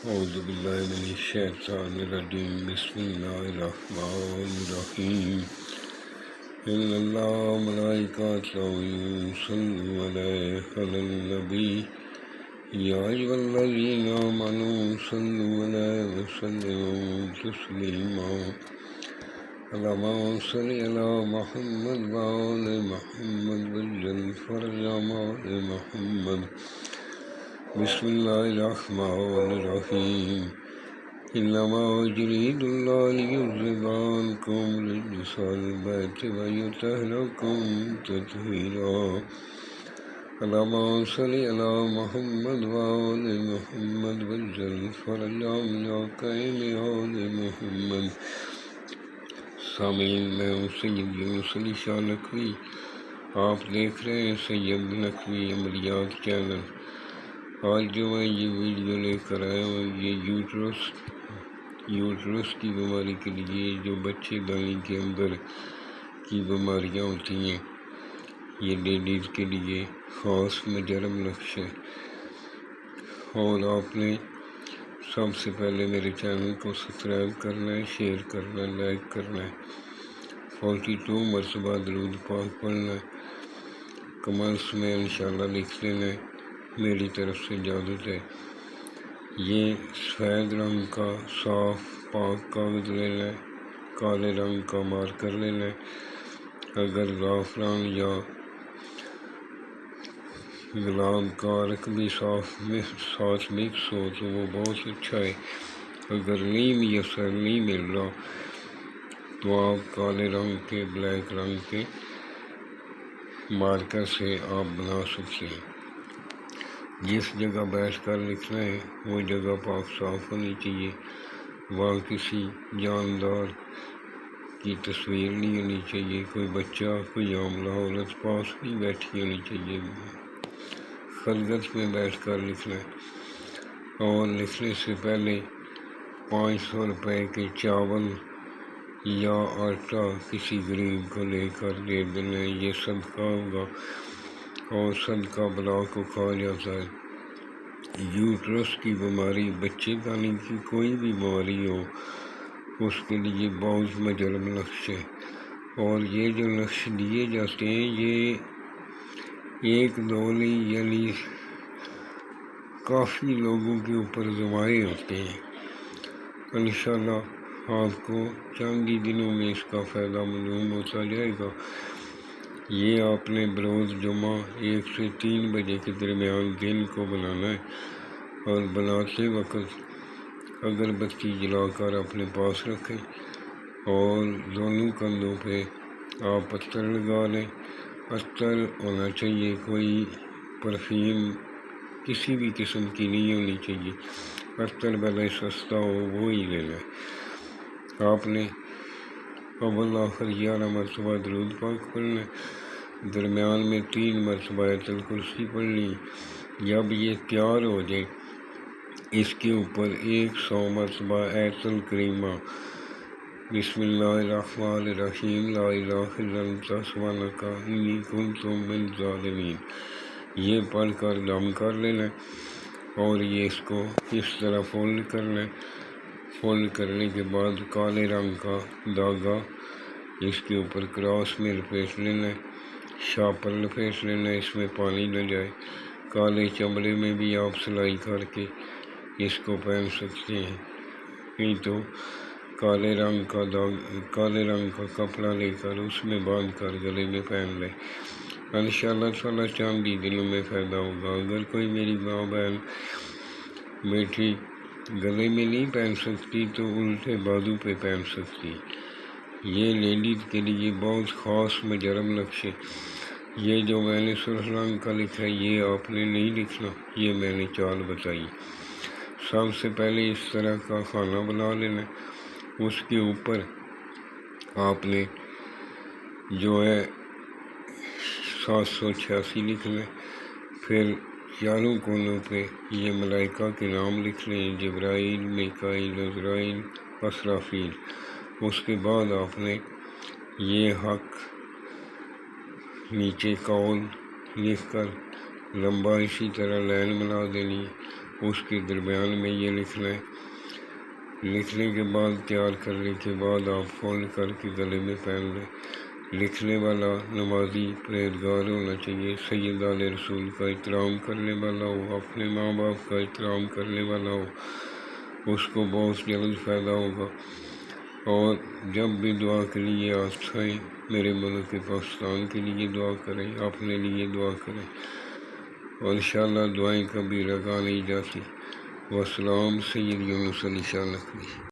اعوذ باللہ من الشیطان الرجیم بسم اللہ الرحمن الرحیم ان اللہ ملائکۃ یصلون علی النبی یا ایھا الذین آمنوا صلوا علیہ وسلموا تسلیما اللہم صل علی محمد وآل محمد وعجل فرج آل محمد بسم اللہ الرحمن الرحیم انما یرید اللہ لیذھب عنکم رجس البیت ویطہرکم تطہیرا اللہم صل علی محمد وآل محمد وعجل فرج آل محمد۔ سامعین، میں ہوں سید یونس علی شاہ نقوی۔ آپ دیکھ رہے ہیں سید نقوی عملیات چینل۔ آج جو میں یہ ویڈیو لے کر آیا ہوں، یہ یوٹرس کی بیماری کے لیے، جو بچے دانی کے اندر کی بیماریاں ہوتی ہیں، یہ لیڈیز کے لیے خاص مجرم نقش ہے۔ اور آپ نے سب سے پہلے میرے چینل کو سبسکرائب کرنا ہے، شیئر کرنا ہے، لائک کرنا ہے، 42 مرتبہ درود پاک پڑھنا ہے، کمنٹس میں انشاءاللہ لکھ لینا ہے۔ میری طرف سے اجازت ہے۔ یہ سفید رنگ کا صاف پاک کاغذ لینا ہے، کالے رنگ کا مارکر لینا ہے۔ اگر زعفران یا گلاب کا عرق بھی ساتھ مکس ہو تو وہ بہت اچھا ہے۔ اگر نہیں میسر نہیں مل رہا تو آپ کالے رنگ کے، بلیک رنگ کے مارکر سے آپ بنا سکتے ہیں۔ جس جگہ بیٹھ کر لکھنا ہے وہ جگہ پاک صاف ہونی چاہیے، وہاں کسی جاندار کی تصویر نہیں ہونی چاہیے، کوئی بچہ، کوئی حاملہ عورت پاس نہیں بیٹھی ہونی چاہیے۔ خلوت میں بیٹھ کر لکھنا ہے۔ اور لکھنے سے پہلے 500 روپے کے چاول یا آٹا کسی غریب کو لے کر دے دینا ہے، یہ صدقہ ہوگا اور صدقہ بلا کو کھا جاتا ہے۔ یوٹرس کی بیماری، بچے دانی کی کوئی بھی بیماری ہو، اس کے لیے بہت مجرم نقش ہے۔ اور یہ جو نقش دیے جاتے ہیں، یہ ایک دو نہیں، یعنی کافی لوگوں کے اوپر زمائے ہوتے ہیں۔ انشاءاللہ آپ کو چند ہی دنوں میں اس کا فائدہ معلوم ہوتا جائے گا۔ یہ آپ نے بروز جمعہ 1 سے 3 بجے کے درمیان دن کو بنانا ہے، اور بناتے وقت اگر بتی جلا کر اپنے پاس رکھیں اور دونوں کندھوں پہ آپ عطر لگا لیں۔ عطر ہونا چاہیے، کوئی پرفیوم کسی بھی قسم کی نہیں ہونی چاہیے، عطر بھلے سستا ہو وہی لینا ہے۔ آپ نے اول آخر 11 مرتبہ درود پاک پڑھنا ہے، درمیان میں 3 مرتبہ آیت الکرسی پڑھنی۔ جب یہ تیار ہو جائے، اس کے اوپر 100 مرتبہ آیت الکریمہ بسم اللہ الرحمن الرحیم لا الہ الا انت سبحانک انی کنت من الظالمین، یہ پڑھ کر دم کر لینا ہے۔ اور یہ اس کو اس طرح فولڈ کرنا ہے۔ فولڈ کرنے کے بعد کالے رنگ کا دھاگا اس کے اوپر کراس میں لپیٹ لینا ہے، شاپر لپیٹ لینا ہے، اس میں پانی نہ جائے۔ کالے چمڑے میں بھی آپ سلائی کر کے اس کو پہن سکتے ہیں، نہیں تو کالے رنگ کا کپڑا لے کر اس میں باندھ کر گلے میں پہن لیں۔ انشاءاللہ تعالیٰ چند ہی دنوں میں فائدہ ہوگا۔ اگر کوئی میری ماں بہن بیٹی گلے میں نہیں پہن سکتی تو الٹے بازو پہ پہن سکتی۔ یہ لیڈیز کے لیے بہت خاص مجرم نقش ہے۔ یہ جو میں نے سرخ رنگ کا لکھا ہے، یہ آپ نے نہیں لکھنا، یہ میں نے چال بتائی۔ سب سے پہلے اس طرح کا کھانا بنا لینا، اس کے اوپر آپ نے جو ہے 786 لکھنا ہے۔ پھر چاروں کونوں پہ یہ ملائکہ کے نام لکھ لیں، جبرائیل، میکائیل، عزرائیل، اسرافیل۔ اس کے بعد آپ نے یہ حق نیچے قول لکھ کر لمبا اسی طرح لائن بنا دینی، اس کے درمیان میں یہ لکھ لیں۔ لکھنے کے بعد تیار کرنے کے بعد آپ فولڈ کر کے گلے میں پہن لیں۔ لکھنے والا نمازی پرہیزگار ہونا چاہیے، سید آل رسول کا احترام کرنے والا ہو، اپنے ماں باپ کا احترام کرنے والا ہو، اس کو بہت جلد فائدہ ہوگا۔ اور جب بھی دعا کے لیے آپ آئیں، میرے ملک پاکستان کے لیے دعا کریں، اپنے لیے دعا کریں، اور انشاءاللہ دعائیں کبھی رگا نہیں جاتی۔ والسلام، سید یونس علی شاہ نقوی۔